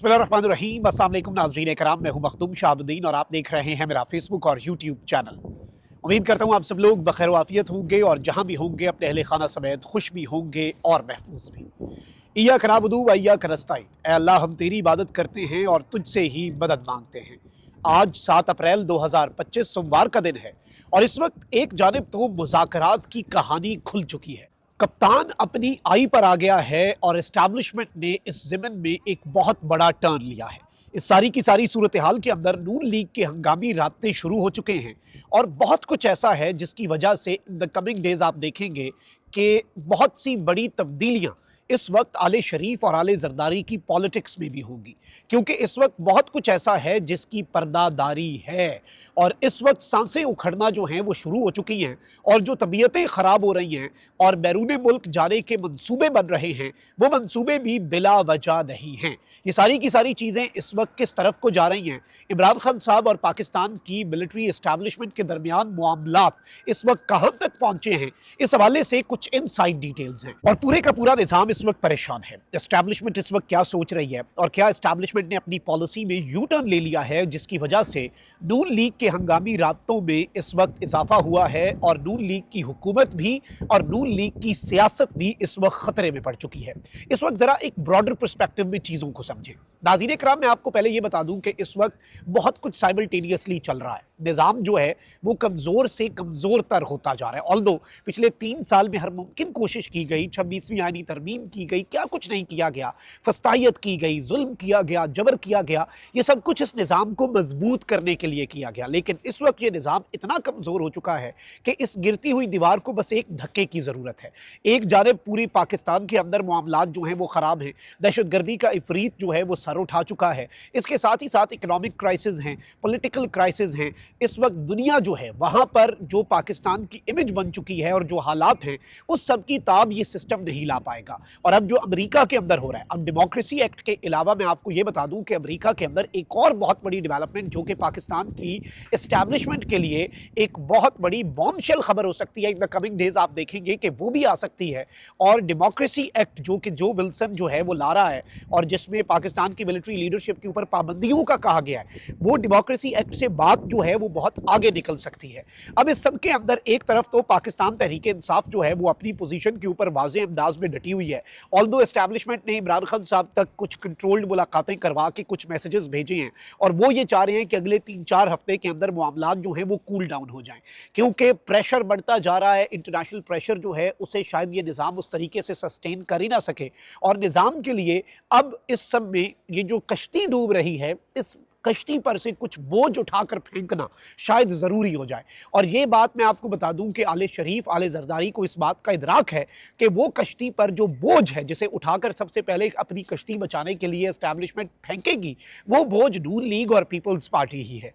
बिस्मिल्लाहिर्रहमानिर्रहीम। अस्सलाम वालेकुम नाज़रीन कराम, मैं हूं मखदूम शहाबुद्दीन और आप देख रहे हैं मेरा फेसबुक और यूट्यूब चैनल। उम्मीद करता हूं आप सब लोग बखैर वाफियत होंगे और जहां भी होंगे अपने अहले खाना समेत खुश भी होंगे और महफूज भी। इय्याक नअबुदु व इय्याक नस्तईन, ऐ अल्लाह हम तेरी इबादत करते हैं और तुझसे ही मदद मांगते हैं। आज 7 अप्रैल 2025 सोमवार का दिन है और इस वक्त एक जानिब तो मुज़ाकरात की कहानी खुल चुकी है, कप्तान अपनी आई पर आ गया है और एस्टैब्लिशमेंट ने इस ज़िमन में एक बहुत बड़ा टर्न लिया है। इस सारी की सारी सूरत हाल के अंदर नून लीग के हंगामी राब्ते शुरू हो चुके हैं और बहुत कुछ ऐसा है जिसकी वजह से इन द कमिंग डेज आप देखेंगे कि बहुत सी बड़ी तब्दीलियां इस वक्त आले शरीफ और आले जरदारी की पॉलिटिक्स में भी होंगी, क्योंकि इस वक्त बहुत कुछ ऐसा है जिसकी पर्दादारी है और इस वक्त सांसें उखड़ना जो हैं वो शुरू हो चुकी हैं और जो तबीयतें ख़राब हो रही हैं और बैरून मुल्क जाने के मंसूबे बन रहे हैं वो मंसूबे भी बिला वजह नहीं हैं। ये सारी की सारी चीज़ें इस वक्त किस तरफ को जा रही हैं, इमरान खान साहब और पाकिस्तान की मिलिट्री इस्टेब्लिशमेंट के दरमियान मामलात इस वक्त कहाँ तक पहुँचे हैं, इस हवाले से कुछ इनसाइड डिटेल्स हैं और पूरे का पूरा निज़ाम इस वक्त परेशान है। एस्टैब्लिशमेंट इस वक्त क्या सोच रही है और क्या एस्टैब्लिशमेंट ने अपनी पॉलिसी में यू टर्न ले लिया है, जिसकी वजह से नून लीग के हंगामी राब्तों में इस वक्त इजाफा हुआ है और नून लीग की हुकूमत भी और नून लीग की सियासत भी इस वक्त खतरे में पड़ चुकी है। इस वक्त जरा एक ब्रॉडर पर्सपेक्टिव में चीज़ों को समझें। नाज़रीन कराम, मैं आपको पहले ये बता दूं कि इस वक्त बहुत कुछ साइमल्टेनियसली चल रहा है। निज़ाम जो है वो कमज़ोर से कमज़ोर तर होता जा रहा है। ऑल्दो पिछले 3 साल में हर मुमकिन कोशिश की गई, 26वीं आईनी तरमीम की गई, क्या कुछ नहीं किया गया, फस्तायत की गई, जुल्म किया गया, जबर किया गया, ये सब कुछ इस निज़ाम को मजबूत करने के लिए किया गया। लेकिन इस वक्त ये निज़ाम इतना कमज़ोर हो चुका है कि इस गिरती हुई दीवार को बस एक धक्के की ज़रूरत है। एक जानिब पूरी पाकिस्तान के अंदर मामलात जो हैं वो ख़राब हैं, दहशतगर्दी का इफरीत जो है वो सर उठा चुका है, इसके साथ ही साथ इकनॉमिक क्राइसिस हैं, पॉलिटिकल क्राइसिस हैं। इस वक्त दुनिया जो है वहाँ पर जो पाकिस्तान की इमेज बन चुकी है और जो हालात हैं उस सब की ताब ये सिस्टम नहीं ला पाएगा। और अब जो अमेरिका के अंदर हो रहा है, अब डेमोक्रेसी एक्ट के अलावा मैं आपको ये बता दूं कि अमेरिका के अंदर एक और बहुत बड़ी डेवलपमेंट जो कि पाकिस्तान की एस्टैब्लिशमेंट के लिए एक बहुत बड़ी बॉम्बशेल खबर हो सकती है। इन द कमिंग डेज आप देखेंगे कि वो भी आ सकती है। और डेमोक्रेसी एक्ट जो कि जो विल्सन जो है वो ला रहा है और जिसमें पाकिस्तान की मिलिट्री लीडरशिप के ऊपर पाबंदियों का कहा गया है, वो डेमोक्रेसी एक्ट से बात जो है वो बहुत आगे निकल सकती है। अब इस सब के अंदर एक तरफ तो पाकिस्तान तहरीक इंसाफ जो है वो अपनी पोजीशन के ऊपर वाज़ेह अंदाज में डटी हुई है। ऑल्दो एस्टैब्लिशमेंट ने इमरान खान साहब तक कुछ कंट्रोल्ड मुलाकातें करवा के कुछ मैसेजेस भेजे हैं और वो ये चाह रहे हैं कि अगले 3-4 हफ्ते के अंदर मामलात जो हैं वो कूल डाउन हो जाएं, क्योंकि प्रेशर बढ़ता जा रहा है। इंटरनेशनल प्रेशर जो है उसे शायद ये निज़ाम उस तरीके से सस्टेन कर ही ना सके और निज़ाम के लिए अब इस सब में ये जो कश्ती डूब रही है, इस कश्ती पर से कुछ बोझ उठाकर फेंकना शायद ज़रूरी हो जाए। और ये बात मैं आपको बता दूं कि आले शरीफ, आले जरदारी को इस बात का इदराक है कि वो कश्ती पर जो बोझ है जिसे उठाकर सबसे पहले अपनी कश्ती बचाने के लिए एस्टैब्लिशमेंट फेंकेगी, वो बोझ नून लीग और पीपल्स पार्टी ही है।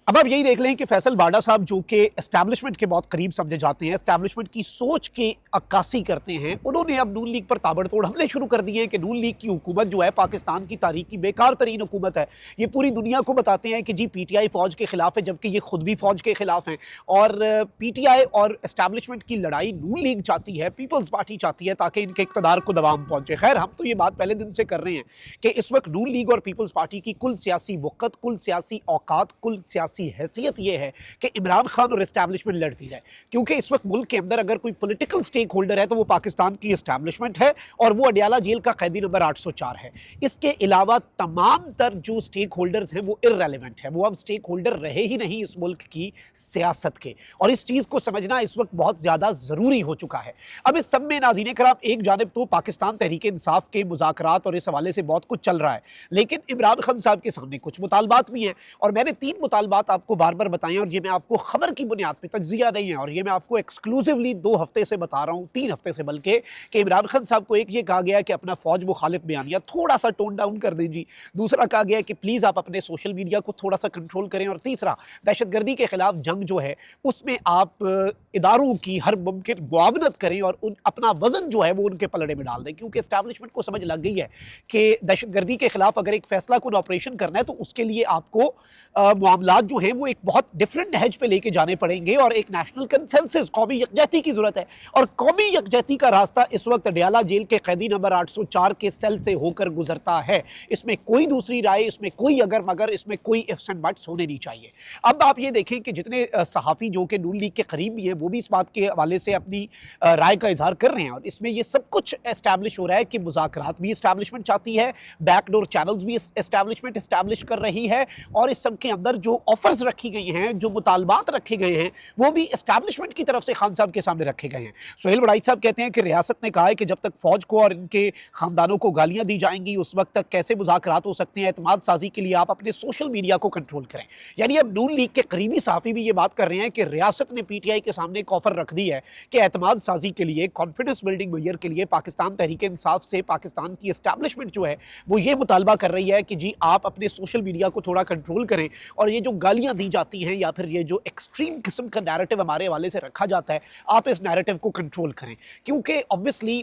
अब आप यही देख लें कि फैसल बाडा साहब जो कि एस्टैब्लिशमेंट के बहुत करीब समझे जाते हैं, एस्टैब्लिशमेंट की सोच की अक्कासी करते हैं, उन्होंने अब नून लीग पर ताबड़तोड़ हमले शुरू कर दिए हैं कि नून लीग की हुकूमत जो है पाकिस्तान की तारीख की बेकार तरीन हुकूमत है। ये पूरी दुनिया को बताते हैं कि जी पीटीआई फ़ौज के खिलाफ है, जबकि ये खुद भी फ़ौज के खिलाफ हैं। और पीटीआई और एस्टैब्लिशमेंट की लड़ाई नून लीग चाहती है, पीपल्स पार्टी चाहती है ताकि इनके इक़्तिदार को दबाव पहुँचे। खैर, हम तो ये बात पहले दिन से कर रहे हैं कि इस वक्त नून लीग और पीपल्स पार्टी की कुल सियासी वक़्त, कुल सियासी औकात, कुल सियासी हैसियत ये है कि इमरान खान और एस्टैब्लिशमेंट लड़ती जाए, क्योंकि इस वक्त मुल्क के अंदर अगर कोई पॉलिटिकल स्टेक होल्डर है तो वो पाकिस्तान की एस्टैब्लिशमेंट है और वो अडियाला जेल का कैदी नंबर 804 है। इसके अलावा तमाम तर जो स्टेक होल्डर्स हैं वो इररेलेवेंट है, वो अब स्टेक होल्डर रहे ही नहीं इस मुल्क की सियासत के। और इस चीज़ को समझना इस वक्त बहुत ज़्यादा ज़रूरी हो चुका है। अब इस सब में नाज़रीन कराम, एक जानिब तो पाकिस्तान तहरीक इंसाफ के मुज़ाकरात और इस हवाले से बहुत कुछ चल रहा है, लेकिन इमरान खान साहब के सामने कुछ मुतालबात भी हैं और मैंने 3 मुतालबात आपको बार बार बताएं और ये मैं आपको खबर की बुनियाद पे, तज्जिया नहीं है, और ये मैं आपको एक्सक्लूसिवली 2 हफ्ते से बता रहा हूँ, 3 हफ्ते से बल्कि, कि इमरान खान साहब को एक ये कहा गया कि अपना फौज मुखालिफ बयानिया थोड़ा सा टोन डाउन कर दीजिए, दूसरा कहा गया कि प्लीज़ आप अपने सोशल मीडिया को थोड़ा सा कंट्रोल करें, और तीसरा दहशतगर्दी के खिलाफ जंग जो है उसमें आप इदारों की हर मुमकिन मुआवनत करें और अपना वजन जो है वो उनके पलड़े में डाल दें, क्योंकि एस्टैब्लिशमेंट को समझ लग गई है कि दहशतगर्दी के खिलाफ अगर एक फैसला कुन ऑपरेशन करना है तो उसके लिए आपको मामलात जो जो हैं वो एक बहुत डिफरेंट नहज पे लेके जाने पड़ेंगे और एक नेशनल कंसेंसस, कौमी यकजहती की जरूरत है। और कौमी यकजहती का रास्ता इस वक्त अडयाला जेल के कैदी नंबर 804 के सेल से होकर गुजरता है। इसमें कोई दूसरी राय, इसमें कोई अगर मगर, इसमें कोई इफ्स एंड बट्स होने नहीं चाहिए। अब आप ये देखें कि जितने सहाफ़ी जो कि नून लीग के करीब भी हैं वो भी इस बात के हवाले से अपनी राय का इजहार कर रहे हैं, और इसमें ये सब कुछ एस्टैब्लिश हो रहा है कि मुज़ाकरात भी एस्टैब्लिशमेंट चाहती है, बैकडोर चैनल्स भी एस्टैब्लिशमेंट एस्टैब्लिश कर रही है, और इस सब के अंदर जो ऑफर्स रखी गई हैं, जो मुतालबात रखे गए हैं, वो भी एस्टैब्लिशमेंट की तरफ से खान साहब के सामने रखे गए हैं। सुहेल वड़ाई साहब कहते हैं कि रियासत ने कहा है कि जब तक फौज को और इनके खानदानों को गालियां दी जाएंगी उस वक्त तक कैसे मुज़ाकरात हो सकते हैं। एतमाद साजी के लिए आप अपने सोशल मीडिया को कंट्रोल करें। यानी अब नून लीग के करीबी सहाफ़ी भी ये बात कर रहे हैं कि रियासत ने पीटीआई के सामने एक ऑफर रख दी है कि एतमाद साजी के लिए, कॉन्फिडेंस बिल्डिंग मेजर के लिए पाकिस्तान तहरीक इंसाफ से पाकिस्तान की एस्टैब्लिशमेंट जो है वो ये मुतालबा कर रही है कि जी आप अपने सोशल मीडिया को थोड़ा कंट्रोल करें, और ये जो गालियां दी जाती हैं या फिर ये जो एक्सट्रीम किस्म का नैरेटिव हमारे हवाले से रखा जाता है, आप इस नैरेटिव को कंट्रोल करें। क्योंकि ऑब्वियसली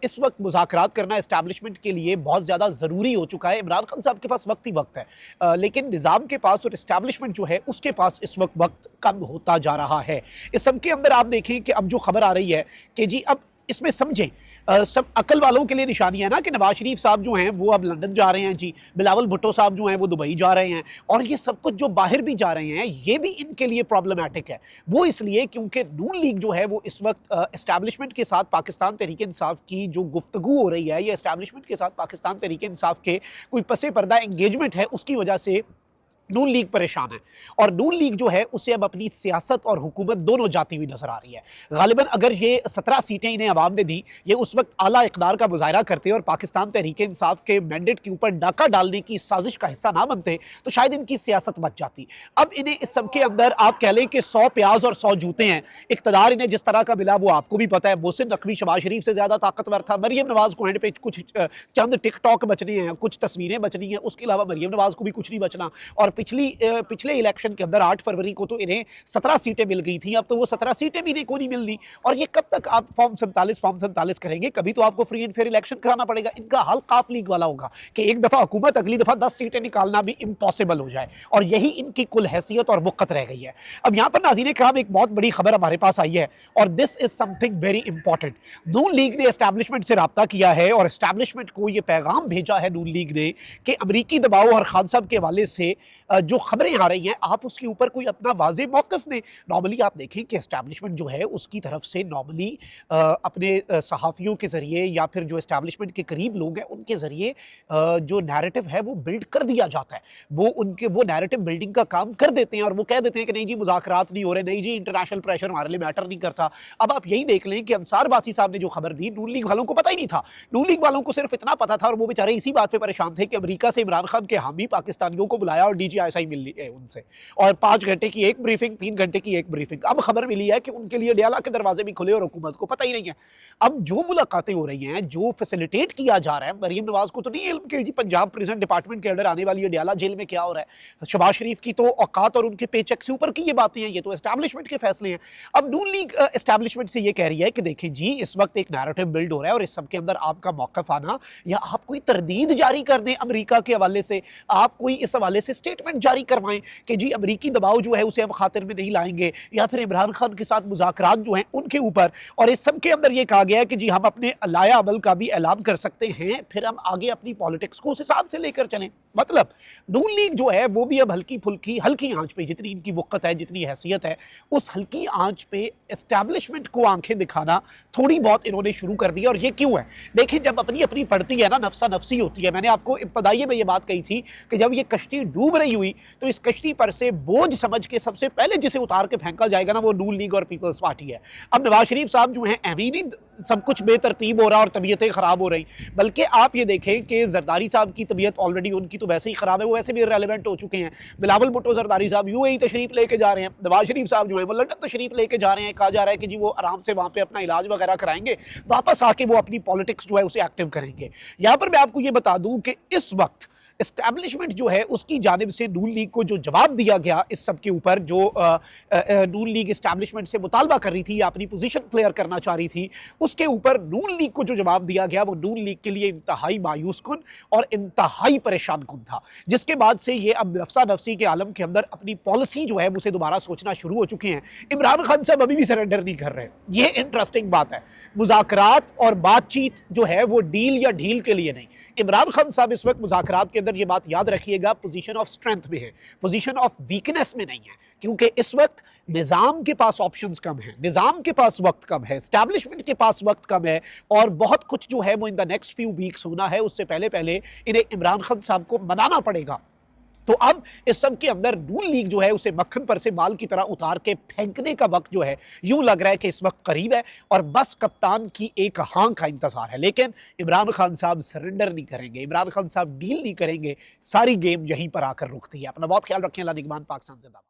इस वक्त मुज़ाकरात करना एस्टैब्लिशमेंट के लिए बहुत ज़्यादा ज़रूरी हो चुका है। इमरान खान साहब के पास वक्त ही वक्त है, लेकिन निज़ाम के पास और एस्टैब्लिशमेंट जो है उसके पास इस वक्त कम होता जा रहा है। इस सब के अंदर आप देखें कि अब जो खबर आ रही है कि जी अब इसमें समझें, सब अकल वालों के लिए निशानी है ना कि नवाज शरीफ साहब जो हैं वो अब लंदन जा रहे हैं, जी बिलावल भुट्टो साहब जो हैं वो दुबई जा रहे हैं, और ये सब कुछ जो बाहर भी जा रहे हैं ये भी इनके लिए प्रॉब्लमैटिक है। वो इसलिए क्योंकि नून लीग जो है वो इस वक्त एस्टैब्लिशमेंट के साथ पाकिस्तान तहरीक इंसाफ की जो गुफ्तगू हो रही है, ये एस्टैब्लिशमेंट के साथ पाकिस्तान तहरीक इंसाफ के कोई पसे पर्दा एंगेजमेंट है, उसकी वजह से नून लीग परेशान है। और नून लीग जो है उसे अब अपनी सियासत और हुकूमत दोनों जाती हुई नजर आ रही है। गालिबन अगर ये 17 सीटें इन्हें अवाम ने दी, ये उस वक्त आला इक़दार का मुजाहरा करते और पाकिस्तान तहरीक इंसाफ के मैंडेट के ऊपर डाका डालने की साजिश का हिस्सा ना बनते तो शायद इनकी सियासत बच जाती। अब इन्हें इस सब के अंदर आप कह लें कि 100 प्याज और 100 जूते हैं। इक़्तिदार इन्हें जिस तरह का मिला वो आपको भी पता है। मोहसिन नकवी शहबाज शरीफ से ज़्यादा ताकतवर था। मरीम नवाज को हैंड पे कुछ चंद टिकटॉक बचने हैं, कुछ तस्वीरें बचनी हैं, उसके अलावा मरीम नवाज को भी कुछ नहीं बचना। और पिछले इलेक्शन के अंदर 8 फरवरी को तो इन्हें 17 सीटें मिल गई थी, अब तो वो 17 सीटें भी इन्हें को नहीं मिलनी। और ये कब तक आप फॉर्म 47 करेंगे? कभी तो आपको फ्री एंड फेयर इलेक्शन कराना पड़ेगा। इनका हाल काफ लीग वाला होगा कि एक दफा हुकूमत, अगली दफा 10 सीटें निकालना भी इम्पॉसिबल हो जाए, और यही इनकी कुल हैसियत और वक़्त रह गई है। अब यहाँ पर नाज़रीन किराम एक बहुत बड़ी खबर हमारे पास आई है, और this is something very important. Noon league ने एस्टैब्लिशमेंट से रब्ता किया है और एस्टैब्लिशमेंट को ये पैगाम भेजा है नून लीग ने कि अमरीकी दबाव और खान साहब के हवाले से जो खबरें आ रही हैं आप उसके ऊपर कोई अपना वाज़ेह मौक़िफ़ दें। नॉर्मली आप देखें कि एस्टैब्लिशमेंट जो है उसकी तरफ से नॉर्मली अपने सहाफ़ियों के ज़रिए या फिर जो एस्टैब्लिशमेंट के करीब लोग हैं उनके ज़रिए जो नैरेटिव है वो बिल्ड कर दिया जाता है। वो नैरेटिव बिल्डिंग का काम कर देते हैं और वो कह देते हैं कि नहीं जी मुज़ाकरात नहीं हो रहे, नहीं जी इंटरनेशनल प्रेशर हमारे लिए मैटर नहीं करता। अब आप यही देख लें कि अंसार बासी साहब ने जो खबर दी, नून लीग वालों को पता ही नहीं था। नून लीग वालों को सिर्फ इतना पता था, और वो बेचारे इसी बात पर परेशान थे कि अमेरिका से इमरान खान के हामी पाकिस्तानियों को बुलाया और DGISI मिल ली है उनसे, और 5 घंटे की एक ब्रीफिंग, 3 घंटे की एक ब्रीफिंग। अब खबर मिली है कि उनके लिए अडयाला के दरवाजे भी खुले और हुकूमत को पता ही नहीं है। अब जो मुलाकातें हो रही हैं, जो फैसिलिटेट किया जा रहा है, मरीम नवाज को तो नहीं इल्म कि जी पंजाब प्रिजन डिपार्टमेंट के अंडर आने वाली अडयाला जेल में क्या हो रहा है। शहबाज शरीफ की तो औकात और उनके पे चेक से ऊपर की ये बातें हैं, ये तो एस्टैब्लिशमेंट के फैसले हैं। अब नून लीग एस्टैब्लिशमेंट से ये कह रही है कि देखें जी इस वक्त एक नैरेटिव बिल्ड हो रहा है, और इस सब के अंदर आपका मौक़िफ़ आना, या आप कोई तरदीद जारी कर दें अमेरिका के हवाले से, आप कोई इस हवाले से स्टेटमेंट जारी करवाएं कि जी अमेरिकी दबाव जो है उसे हम खातिर में नहीं लाएंगे, या फिर इमरान खान के साथ मुज़ाकरात जो हैं उनके ऊपर। और इस सब के अंदर ये कहा गया है कि जी हम अपने लाया अमल का भी ऐलान कर सकते हैं, फिर हम आगे अपनी पॉलिटिक्स को उस हिसाब से लेकर चलें। मतलब नून लीग जो है वो भी अब हल्की फुल्की हल्की आंच पे, जितनी इनकी वक़्त है, जितनी हैसियत है, उस हल्की आंच पे एस्टैब्लिशमेंट को आंखें दिखाना थोड़ी बहुत इन्होंने शुरू कर दी। और ये क्यों है? देखिए जब अपनी अपनी पड़ती है ना, नफ्सा नफसी होती है। मैंने आपको इब्तदाई में ये बात कही थी कि जब ये कश्ती डूब रही हुई तो इस कश्ती पर से बोझ समझ के सबसे पहले जिसे उतार के फेंका जाएगा ना, वो नून लीग और पीपल्स पार्टी है। अब नवाज शरीफ साहब जो हैं अमीनी सब कुछ बेतरतीब हो रहा और तबीयतें ख़राब हो रही, बल्कि आप ये देखें कि जरदारी साहब की तबीयत ऑलरेडी उनकी तो वैसे ही ख़राब है, वो वैसे भी इररेलेवेंट हो चुके हैं। बिलावल भुट्टो जरदारी साहब UAE तशरीफ़ लेके जा रहे हैं, नवाज शरीफ साहब जो है वो लंदन तशरीफ़ लेके जा रहे हैं। कहा जा रहा है कि जी वो आराम से वहाँ पे अपना इलाज वगैरह कराएंगे, वापस आके वो अपनी पॉलिटिक्स जो है उसे एक्टिव करेंगे। यहाँ पर मैं आपको ये बता दूँ कि इस वक्त اسٹیبلشمنٹ جو ہے اس کی جانب سے نون لیگ کو جو جواب دیا گیا اس سب کے اوپر، جو نون لیگ اسٹیبلشمنٹ سے مطالبہ کر رہی تھی یا اپنی پوزیشن کلیئر کرنا چاہ رہی تھی، اس کے اوپر نون لیگ کو جو جواب دیا گیا وہ نون لیگ کے لیے انتہائی مایوس کن اور انتہائی پریشان کن تھا، جس کے بعد سے یہ اب نفسا نفسی کے عالم کے اندر اپنی پالیسی جو ہے اسے دوبارہ سوچنا شروع ہو چکے ہیں۔ عمران خان صاحب ابھی بھی سرنڈر نہیں کر رہے، یہ انٹرسٹنگ بات ہے۔ مذاکرات اور بات چیت جو ہے وہ ڈیل یا ڈھیل کے لیے نہیں۔ عمران خان صاحب اس وقت مذاکرات کے اندر یہ بات یاد رکھیے گا، پوزیشن آف سٹرینتھ میں ہے، پوزیشن آف ویکنس میں نہیں ہے، کیونکہ اس وقت نظام کے پاس آپشنز کم ہیں، نظام کے پاس وقت کم ہے، اسٹیبلشمنٹ کے پاس وقت کم ہے، اور بہت کچھ جو ہے وہ ان دا نیکسٹ فیو ویکس ہونا ہے۔ اس سے پہلے انہیں عمران خان صاحب کو منانا پڑے گا۔ تو اب اس سب کے اندر نون لیگ جو ہے اسے مکھن پر سے بال کی طرح اتار کے پھینکنے کا وقت جو ہے یوں لگ رہا ہے کہ اس وقت قریب ہے، اور بس کپتان کی ایک ہاں کا انتظار ہے۔ لیکن عمران خان صاحب سرنڈر نہیں کریں گے، عمران خان صاحب ڈیل نہیں کریں گے، ساری گیم یہیں پر آ کر رکتی ہے۔ اپنا بہت خیال رکھیں۔ اللہ نگہبان، پاکستان زندہ باد۔